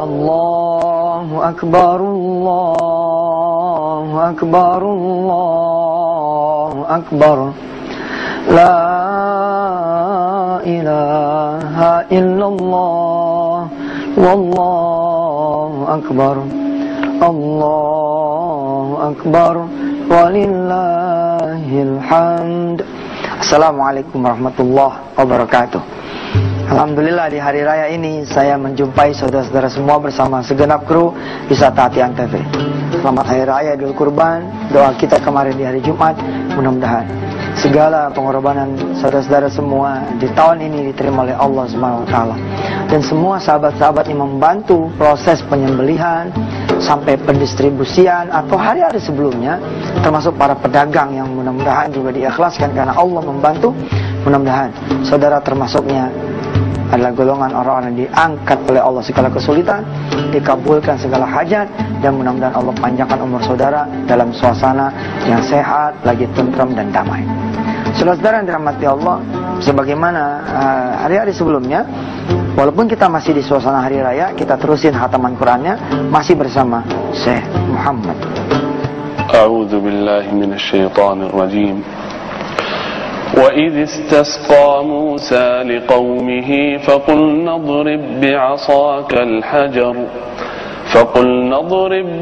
Allahu Akbar, Allahu Akbar, Allahu Akbar. La ilaha illallah, wallahu akbar. Allahu Akbar, walillahil hamd. Assalamualaikum warahmatullahi wabarakatuh. Alhamdulillah di hari raya ini saya menjumpai saudara-saudara semua bersama segenap kru Wisata Hati Antv. Selamat Hari Raya Idul Kurban. Doa kita kemarin di hari Jumat, mudah-mudahan segala pengorbanan saudara-saudara semua di tahun ini diterima oleh Allah Subhanahu wa taala. Dan semua sahabat-sahabat yang membantu proses penyembelihan sampai pendistribusian atau hari-hari sebelumnya, termasuk para pedagang yang mudah-mudahan juga diikhlaskan karena Allah membantu. Mudah-mudahan saudara termasuknya adalah golongan orang-orang yang diangkat oleh Allah segala kesulitan, dikabulkan segala hajat, dan mudah-mudahan Allah panjangkan umur saudara dalam suasana yang sehat, lagi tentram dan damai. Saudara-saudara yang dirahmati Allah, sebagaimana hari-hari sebelumnya, walaupun kita masih di suasana hari raya, kita terusin khataman Qur'annya masih bersama Syekh Muhammad. A'udzu billahi minasy syaithanir rajim. وَإِذِ اسْتَسْقَى مُوسَى لِقَوْمِهِ فَقُلْنَا اضْرِب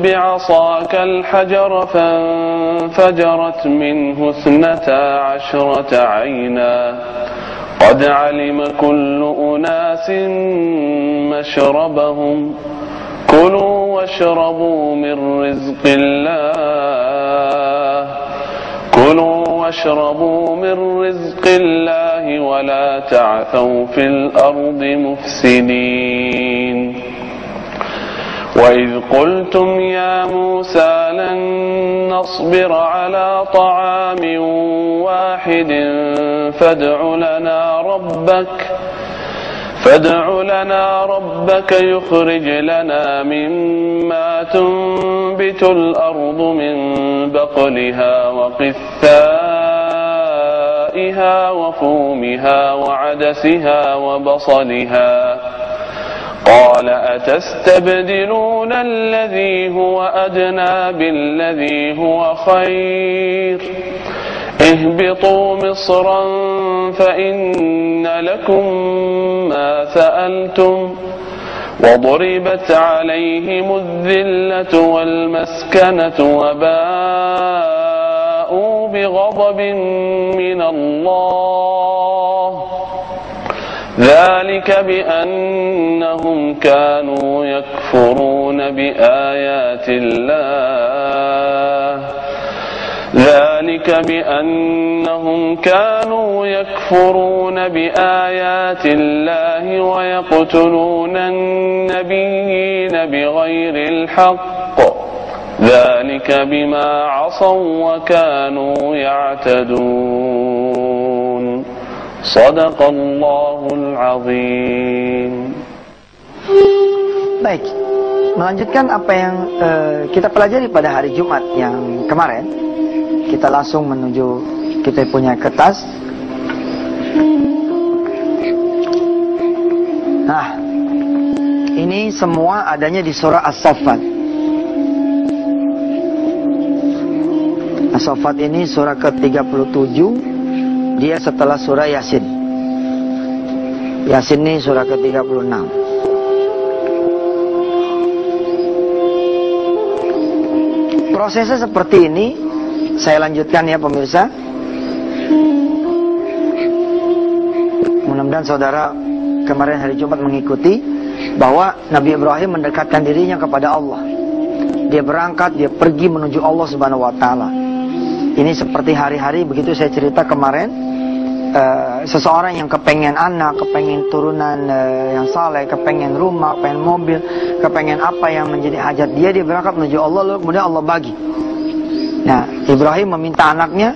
بِّعَصَاكَ الْحَجَرَ فَانفَجَرَتْ مِنْهُ 12 عَيْنًا قَدْ عَلِمَ كُلُّ أُنَاسٍ مَّشْرَبَهُمْ كُلُوا وَاشْرَبُوا مِن رِّزْقِ اللَّهِ وَلَا تَعْثَوْا فِي الْأَرْضِ مُفْسِدِينَ وَإِذْ قُلْتُمْ يَا مُوسَى لَن نَّصْبِرَ عَلَى طَعَامٍ وَاحِدٍ فادع لنا ربك يخرج لنا مما تنبت الأرض من بقلها وقثائها وفومها وعدسها وبصلها قال أتستبدلون الذي هو أدنى بالذي هو خير اهبطوا مصرا فإن لكم ما سألتم وضربت عليهم الذلة والمسكنة وباءوا بغضب من الله ذلك بأنهم كانوا يكفرون بآيات الله ويقتلون النبيين بغير الحق ذلك بما عصوا وكانوا يعتدون صدق الله العظيم. Baik, melanjutkan apa yang kita pelajari pada hari Jumat yang kemarin. Kita langsung menuju, kita punya kertas. Nah, ini semua adanya di surah As-Saffat. As-Saffat ini surah ke-37, dia setelah surah Yasin. Yasin ini surah ke-36. Prosesnya seperti ini. Saya lanjutkan ya pemirsa. Mudah-mudahan saudara kemarin hari Jumat mengikuti bahwa Nabi Ibrahim mendekatkan dirinya kepada Allah. Dia berangkat, dia pergi menuju Allah Subhanahu wa taala. Ini seperti hari-hari begitu saya cerita kemarin. Seseorang yang kepengen anak, kepengen turunan yang saleh, kepengen rumah, kepengen mobil, kepengen apa yang menjadi hajat dia berangkat menuju Allah, lalu kemudian Allah bagi. Nah, Ibrahim meminta anaknya,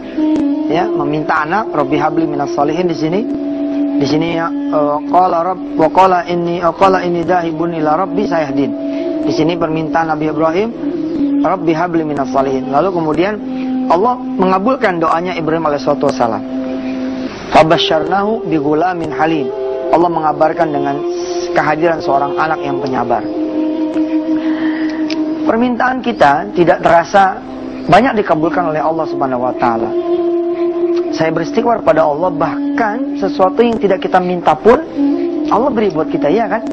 ya, meminta anak. Rabbi habli minas shalihin di sini. Di sini ya, qala inni dahibun ila rabbi sayahdin. Di sini permintaan Nabi Ibrahim, Rabbi habli minas shalihin. Lalu kemudian Allah mengabulkan doanya Ibrahim alaihissalatu wassalam. Fabasyarnahu bi ghulamin halim. Allah mengabarkan dengan kehadiran seorang anak yang penyabar. Permintaan kita tidak terasa banyak dikabulkan oleh Allah Subhanahu wa taala. Saya beristighfar pada Allah, bahkan sesuatu yang tidak kita minta pun Allah beri buat kita, ya kan?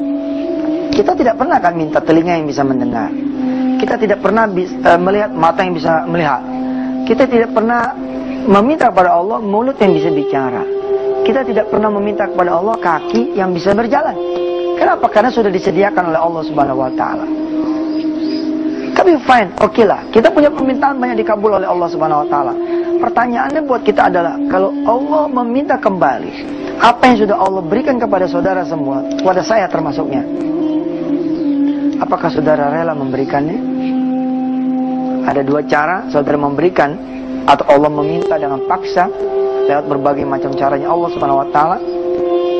Kita tidak pernah kan minta telinga yang bisa mendengar. Kita tidak pernah melihat mata yang bisa melihat. Kita tidak pernah meminta kepada Allah mulut yang bisa bicara. Kita tidak pernah meminta kepada Allah kaki yang bisa berjalan. Kenapa? Karena sudah disediakan oleh Allah Subhanahu wa taala. Tapi fine, oke lah. Kita punya permintaan banyak dikabul oleh Allah Subhanahu wa taala. Pertanyaannya buat kita adalah, kalau Allah meminta kembali apa yang sudah Allah berikan kepada saudara semua, kepada saya termasuknya, apakah saudara rela memberikannya? Ada dua cara saudara memberikan, atau Allah meminta dengan paksa lewat berbagai macam caranya Allah Subhanahu wa taala,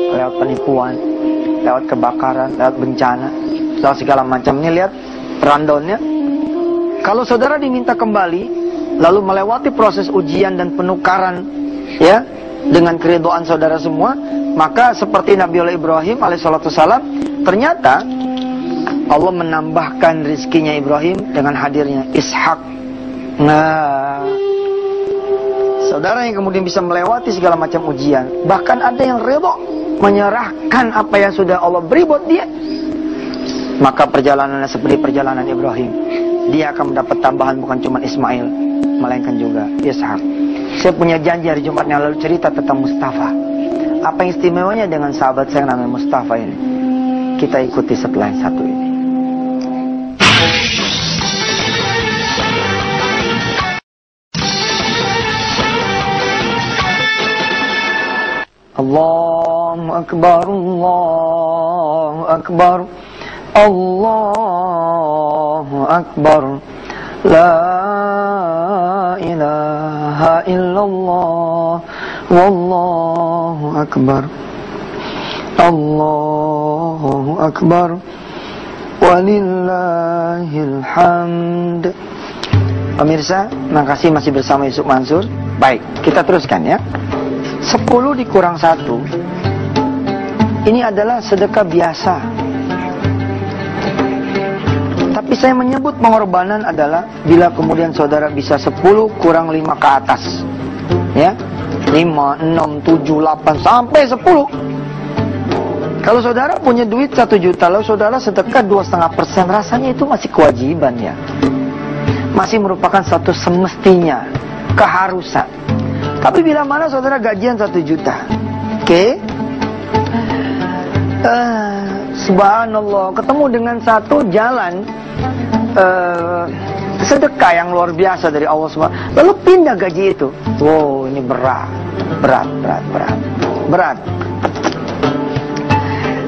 lewat penipuan, lewat kebakaran, lewat bencana, lewat segala macamnya. Lihat rundownnya. Kalau saudara diminta kembali, lalu melewati proses ujian dan penukaran, ya, dengan keridhaan saudara semua, maka seperti Nabi Ibrahim alaihissalam, ternyata Allah menambahkan rizkinya Ibrahim dengan hadirnya Ishak. Nah, saudara yang kemudian bisa melewati segala macam ujian, bahkan ada yang ridho menyerahkan apa yang sudah Allah beri buat dia, maka perjalanannya seperti perjalanan Ibrahim. Dia akan mendapat tambahan bukan cuma Ismail, melainkan juga Ishak. Saya punya janji hari Jumat yang lalu cerita tentang Mustafa. Apa yang istimewanya dengan sahabat saya yang namanya Mustafa ini? Kita ikuti setelah yang satu ini. Allahu Akbar, Allahu Akbar, Allahu Akbar, La ilaha illallah, Wallahu Akbar, Allahu Akbar, Walillahil hamd. Pemirsa, makasih masih bersama Yusuf Mansur. Baik, kita teruskan ya. 10 dikurang 1 ini adalah sedekah biasa. Tapi saya menyebut pengorbanan adalah bila kemudian saudara bisa 10 kurang 5 ke atas, ya, 5, 6, 7, 8 sampai 10. Kalau saudara punya duit 1 juta, lalu saudara sedekah 2,5%, rasanya itu masih kewajiban, ya, masih merupakan satu semestinya, keharusan. Tapi bila mana saudara gajian 1 juta, oke, subhanallah, ketemu dengan satu jalan sedekah yang luar biasa dari Allah SWT, lalu pindah gaji itu. Wow, ini berat.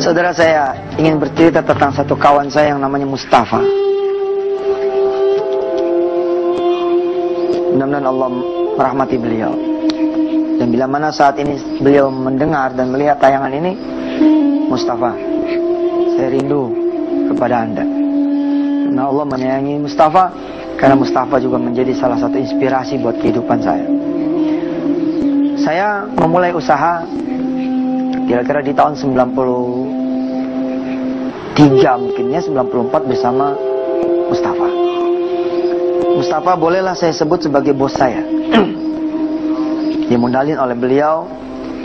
Saudara, saya ingin bercerita tentang satu kawan saya yang namanya Mustafa. Mudah-mudahan Allah merahmati beliau. Dan bila mana saat ini beliau mendengar dan melihat tayangan ini, Mustafa, saya rindu kepada Anda. Karena Allah menyayangi Mustafa, karena Mustafa juga menjadi salah satu inspirasi buat kehidupan saya. Saya memulai usaha kira-kira di tahun 93 mungkinnya, 94 bersama Mustafa. Mustafa bolehlah saya sebut sebagai bos saya. Dimodalin oleh beliau,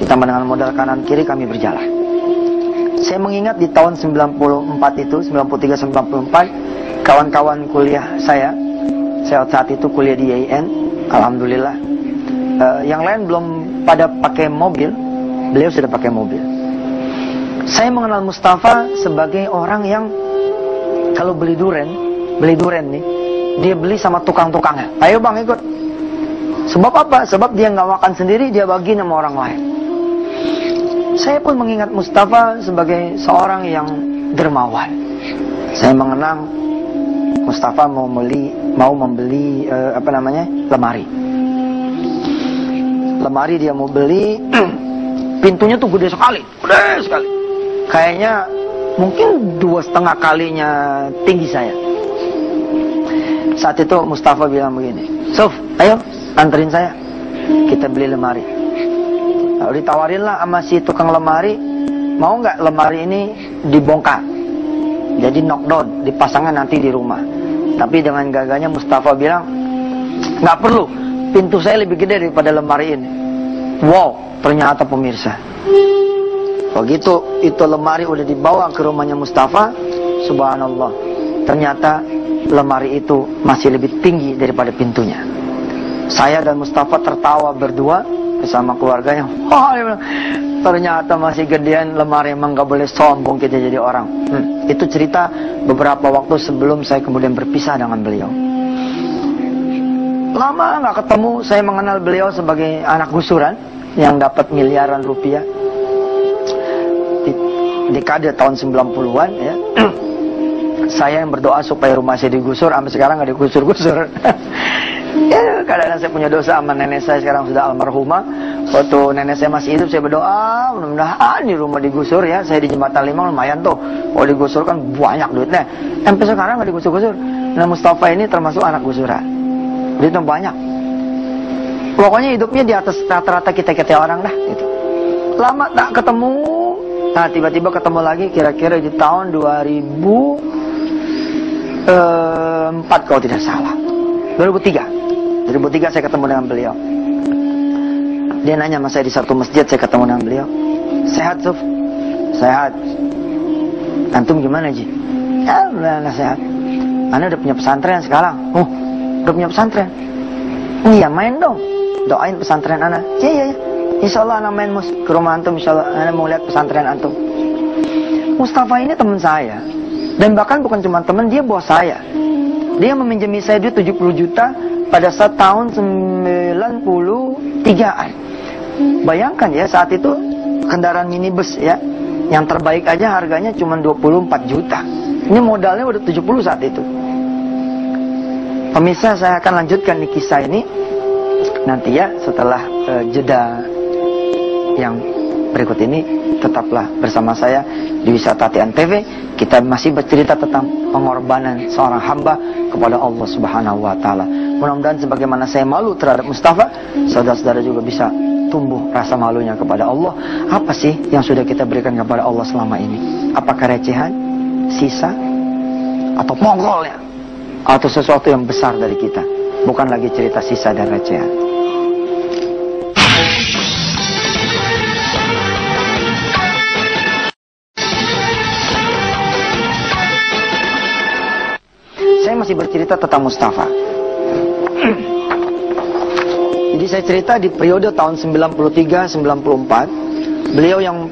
ditambah dengan modal kanan kiri kami berjalan. Saya mengingat di tahun 94 itu, 93-94, kawan-kawan kuliah saya saat itu kuliah di IAIN, alhamdulillah. Yang lain belum pada pakai mobil, beliau sudah pakai mobil. Saya mengenal Mustafa sebagai orang yang kalau beli durian nih, dia beli sama tukang-tukangnya. Ayo bang, ikut. Sebab apa? Sebab dia nggak makan sendiri, dia bagi sama orang lain. Saya pun mengingat Mustafa sebagai seorang yang dermawan. Saya mengenang Mustafa mau membeli lemari. Lemari dia mau beli, pintunya tuh gede sekali. Kayaknya mungkin 2,5 kalinya tinggi saya. Saat itu Mustafa bilang begini, Sof, ayo anterin saya, kita beli lemari. Lalu ditawarin lah sama si tukang lemari, mau nggak lemari ini dibongkar. Jadi knockdown, dipasangkan nanti di rumah. Tapi dengan gagahnya Mustafa bilang, nggak perlu, pintu saya lebih gede daripada lemari ini. Wow, ternyata pemirsa, begitu itu lemari udah dibawa ke rumahnya Mustafa, subhanallah, ternyata lemari itu masih lebih tinggi daripada pintunya. Saya dan Mustafa tertawa berdua bersama keluarganya. Wah, ternyata masih gedean lemari, emang gak boleh sombong kita jadi orang. Itu cerita beberapa waktu sebelum saya kemudian berpisah dengan beliau. Lama gak ketemu, saya mengenal beliau sebagai anak gusuran yang dapat miliaran rupiah di dekade tahun 90-an ya. Saya yang berdoa supaya rumah saya digusur, sampai sekarang gak digusur-gusur. Ya, kadang-kadang saya punya dosa sama nenek saya, sekarang sudah almarhumah. Waktu nenek saya masih hidup, saya berdoa mudah-mudahan di rumah digusur ya. Saya di Jembatan Limang lumayan tuh, kalau digusur kan banyak duitnya. Sampai sekarang gak digusur-gusur. Nah, Mustafa ini termasuk anak gusuran, duitnya banyak. Pokoknya hidupnya di atas rata-rata kita orang dah gitu. Lama tak ketemu. Nah, tiba-tiba ketemu lagi kira-kira di tahun 2004 kalau tidak salah. 2003 saya ketemu dengan beliau. Dia nanya sama saya di satu masjid, saya ketemu dengan beliau. Sehat, Suf? Sehat. Antum gimana, Ji? Ya, alhamdulillah sehat. Anda udah punya pesantren sekarang? Oh, udah punya pesantren? Iya, main dong. Doain pesantren Anda. Iya. Insya Allah Anda main ke rumah antum. Insya Allah Anda mau lihat pesantren antum. Mustafa ini teman saya. Dan bahkan bukan cuma teman, dia bos saya. Dia meminjami saya duit 70 juta pada saat tahun 93-an. Bayangkan ya, saat itu kendaraan minibus ya, yang terbaik aja harganya cuma 24 juta. Ini modalnya udah 70 saat itu. Pemirsa, saya akan lanjutkan di kisah ini nanti ya, setelah jeda yang berikut ini. Tetaplah bersama saya di Wisata Hati Antv. Kita masih bercerita tentang pengorbanan seorang hamba kepada Allah Subhanahu wa taala. Mudah-mudahan sebagaimana saya malu terhadap Mustafa, saudara-saudara juga bisa tumbuh rasa malunya kepada Allah. Apa sih yang sudah kita berikan kepada Allah selama ini? Apakah recehan, sisa, atau mongolnya, atau sesuatu yang besar dari kita? Bukan lagi cerita sisa dan recehan. Saya masih bercerita tentang Mustafa. Jadi saya cerita di periode tahun 93-94, beliau yang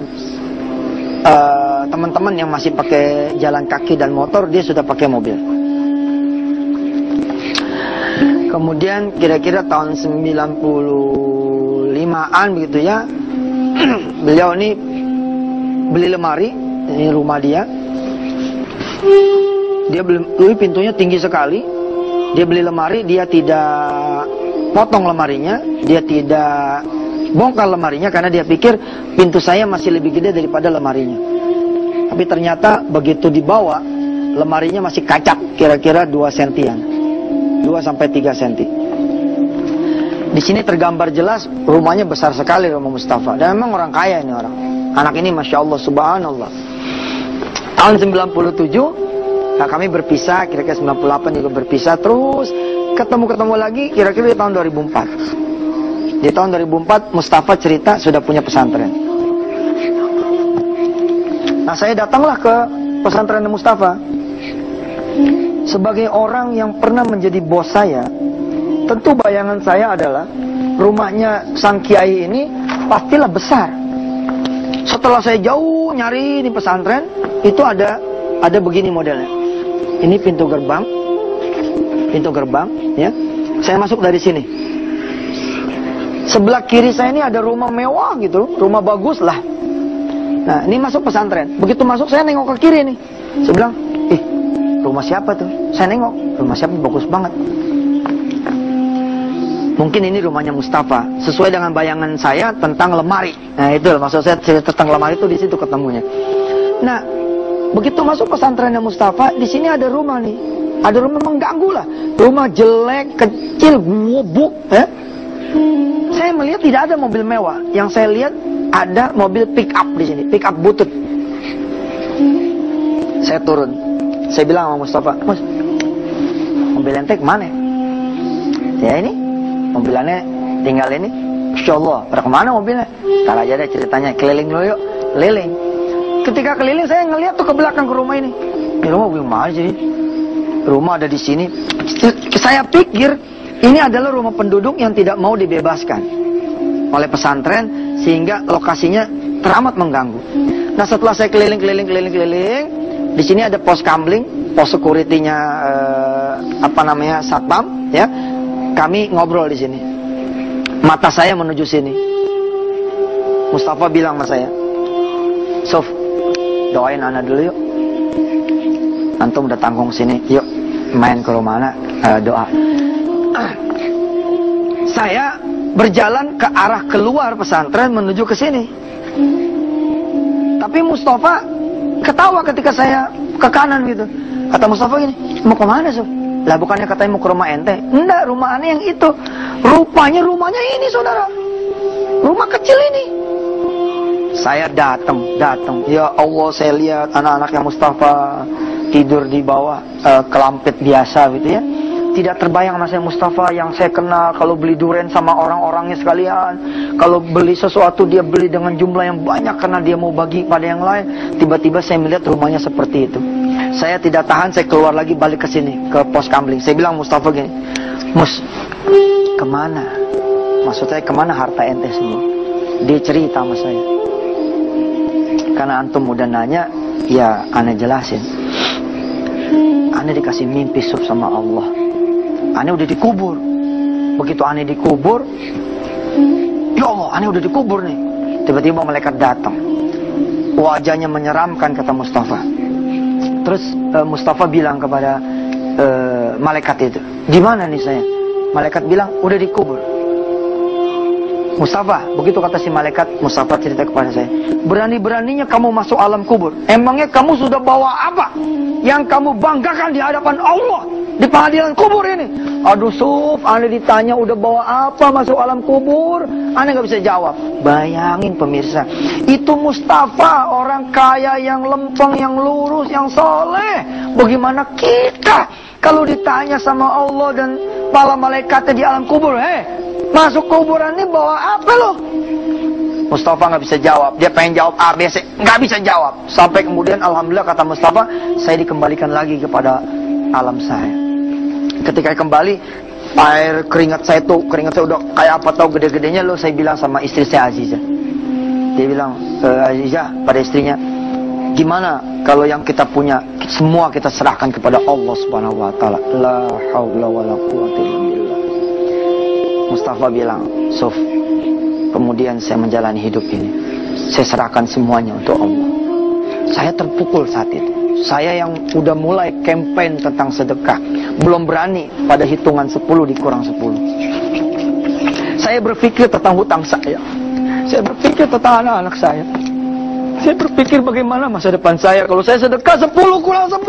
teman-teman yang masih pakai jalan kaki dan motor, dia sudah pakai mobil. Kemudian kira-kira tahun 95-an begitu ya, beliau ini beli lemari, ini rumah dia. Dia beli pintunya tinggi sekali. Dia beli lemari, dia tidak potong lemarinya, dia tidak bongkar lemarinya karena dia pikir pintu saya masih lebih gede daripada lemarinya. Tapi ternyata begitu dibawa, lemarinya masih kacak kira-kira 2 sentian. 2-3 senti. Di sini tergambar jelas rumahnya besar sekali, rumah Mustafa. Dan memang orang kaya ini orang. Anak ini Masya Allah, Subhanallah. Tahun 97 nah, kami berpisah, kira-kira 98 juga berpisah, terus ketemu lagi kira-kira di tahun 2004. Di tahun 2004 Mustafa cerita sudah punya pesantren. Nah, saya datanglah ke pesantren Mustafa. Sebagai orang yang pernah menjadi bos saya, tentu bayangan saya adalah rumahnya sang kiai ini pastilah besar. Setelah saya jauh nyari di pesantren, itu ada begini modelnya. Ini pintu gerbang ya. Saya masuk dari sini. Sebelah kiri saya ini ada rumah mewah gitu, rumah bagus lah. Nah, ini masuk pesantren. Begitu masuk saya nengok ke kiri nih. Saya bilang, rumah siapa tuh? Saya nengok, rumah siapa, bagus banget. Mungkin ini rumahnya Mustafa, sesuai dengan bayangan saya tentang lemari. Nah, itu maksud saya cerita tentang lemari itu di situ ketemunya. Nah, begitu masuk pesantrennya Mustafa, di sini ada rumah nih. Ada rumah mengganggu lah. Rumah jelek, kecil, gubuk. Saya melihat tidak ada mobil mewah. Yang saya lihat ada mobil pick up di sini, pick up butut. Saya turun. Saya bilang sama Mustafa, Mus, mobil ente kemana? Ya ini, mobilannya tinggal ini. Insya Allah, pada kemana mobilnya? Ntar aja deh ceritanya, keliling dulu yuk. Keliling. Ketika keliling saya ngeliat tuh ke belakang ke rumah ini. Ini rumah gimana sih? Rumah ada di sini. Saya pikir ini adalah rumah penduduk yang tidak mau dibebaskan oleh pesantren, sehingga lokasinya teramat mengganggu. Nah, setelah saya keliling, di sini ada pos kamling, pos security-nya satpam, ya. Kami ngobrol di sini. Mata saya menuju sini. Mustafa bilang sama saya, Sof, doain anak dulu yuk. Antum udah tanggung sini, yuk main ke rumah anak, doa. Saya berjalan ke arah keluar pesantren menuju ke sini. Tapi Mustafa ketawa ketika saya ke kanan gitu. Kata Mustafa gini, mau kemana Sof? Lah bukannya katanya mau ke rumah ente? Enggak, rumah aneh yang itu. Rupanya rumahnya ini saudara. Rumah kecil ini. Saya datang. Ya Allah, saya lihat anak-anaknya Mustafa tidur di bawah kelampet biasa gitu ya. Tidak terbayang sama saya Mustafa yang saya kenal, kalau beli durian sama orang-orangnya sekalian. Kalau beli sesuatu dia beli dengan jumlah yang banyak karena dia mau bagi pada yang lain. Tiba-tiba saya melihat rumahnya seperti itu. Saya tidak tahan, saya keluar lagi balik ke sini, ke pos kamling. Saya bilang Mustafa gini, Mus, kemana? Maksud saya kemana harta ente semua? Dia cerita sama saya. Karena antum udah nanya, ya aneh jelasin. Aneh dikasih mimpi sub sama Allah. Aneh udah dikubur. Begitu aneh dikubur, ya Allah, aneh udah dikubur nih. Tiba-tiba malaikat datang. Wajahnya menyeramkan, kata Mustafa. Terus Mustafa bilang kepada malaikat itu, di mana nih saya? Malaikat bilang, udah dikubur. Mustafa, begitu kata si malaikat, Mustafa cerita kepada saya, berani-beraninya kamu masuk alam kubur. Emangnya kamu sudah bawa apa yang kamu banggakan di hadapan Allah di pengadilan kubur ini? Aduh Suf, aneh ditanya udah bawa apa masuk alam kubur, aneh gak bisa jawab. Bayangin pemirsa, itu Mustafa, orang kaya yang lempeng, yang lurus, yang soleh. Bagaimana kita kalau ditanya sama Allah dan para malaikatnya di alam kubur, masuk kuburan ini bawa apa lo? Mustafa nggak bisa jawab. Dia pengen jawab A, B, C, nggak bisa jawab. Sampai kemudian alhamdulillah kata Mustafa, saya dikembalikan lagi kepada alam saya. Ketika kembali, air keringat saya udah kayak apa tahu gede-gedenya lo. Saya bilang sama istri saya Aziza. Dia bilang, Aziza pada istrinya, gimana kalau yang kita punya semua kita serahkan kepada Allah Subhanahu Wa Taala? La haula wala quwwata illa billah. Mustafa bilang, Sof, kemudian saya menjalani hidup ini, saya serahkan semuanya untuk Allah. Saya terpukul saat itu. Saya yang udah mulai campaign tentang sedekah, belum berani pada hitungan 10 dikurang 10. Saya berpikir tentang hutang saya. Saya berpikir tentang anak-anak saya. Saya berpikir bagaimana masa depan saya kalau saya sedekah 10 kurang 10.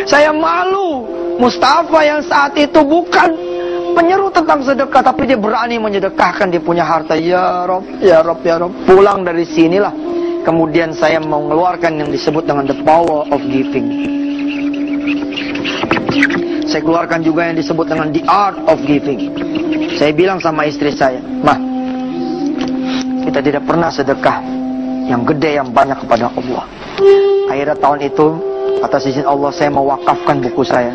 Saya malu. Mustafa yang saat itu bukan penyeru tentang sedekah, tapi dia berani menyedekahkan, dia punya harta. Ya Rob, ya Rob, ya Rob. Pulang dari sinilah, kemudian saya mau mengeluarkan yang disebut dengan the power of giving. Saya keluarkan juga yang disebut dengan the art of giving. Saya bilang sama istri saya, Mah, kita tidak pernah sedekah yang gede, yang banyak kepada Allah. Akhirnya tahun itu, atas izin Allah, saya mewakafkan buku saya.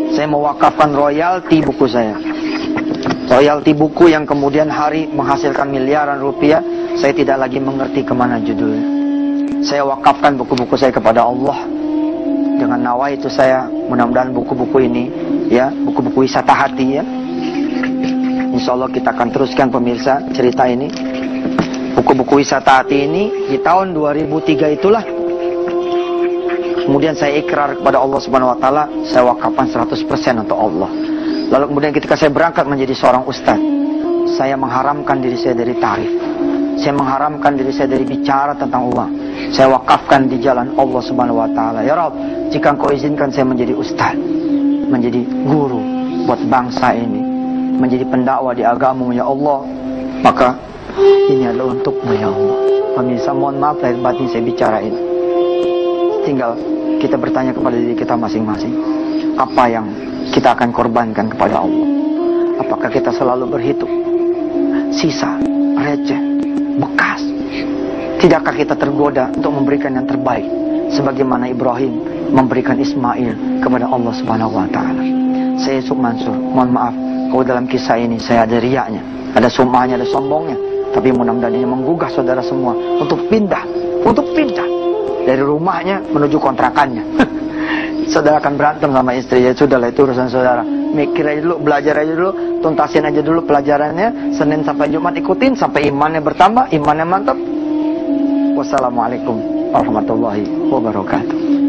Saya mewakafkan royalti buku saya. Royalti buku yang kemudian hari menghasilkan miliaran rupiah. Saya tidak lagi mengerti kemana judulnya. Saya wakafkan buku-buku saya kepada Allah. Dengan nawa itu saya, mudah-mudahan buku-buku ini, ya, buku-buku wisata hati, ya. Insya Allah kita akan teruskan pemirsa cerita ini. Buku-buku wisata hati ini di tahun 2003 itulah. Kemudian saya ikrar kepada Allah Subhanahu Wa Taala, saya wakafkan 100% untuk Allah. Lalu kemudian ketika saya berangkat menjadi seorang ustaz, saya mengharamkan diri saya dari tarif. Saya mengharamkan diri saya dari bicara tentang uang. Saya wakafkan di jalan Allah Subhanahu Wa Taala. Ya Rabb, jika Engkau izinkan saya menjadi ustaz, menjadi guru buat bangsa ini, menjadi pendakwa di agama-Mu ya Allah, maka ini adalah untukmu ya Allah. Pemirsa, mohon maaf lahir batin saya bicara ini. tinggal kita bertanya kepada diri kita masing-masing. Apa yang kita akan korbankan kepada Allah? Apakah kita selalu berhitung sisa, receh, bekas? Tidakkah kita tergoda untuk memberikan yang terbaik, sebagaimana Ibrahim memberikan Ismail kepada Allah Subhanahu wa taala? Saya Yusuf Mansur, mohon maaf kalau dalam kisah ini saya ada riaknya, ada sumahnya, ada sombongnya, tapi mudah-mudahan ini menggugah saudara semua untuk pindah dari rumahnya menuju kontrakannya. Saudara akan berantem sama istri, ya sudahlah, itu urusan saudara. Mikir aja dulu, belajar aja dulu, tuntasin aja dulu pelajarannya, Senin sampai Jumat ikutin sampai imannya bertambah, imannya mantap. Wassalamualaikum warahmatullahi wabarakatuh.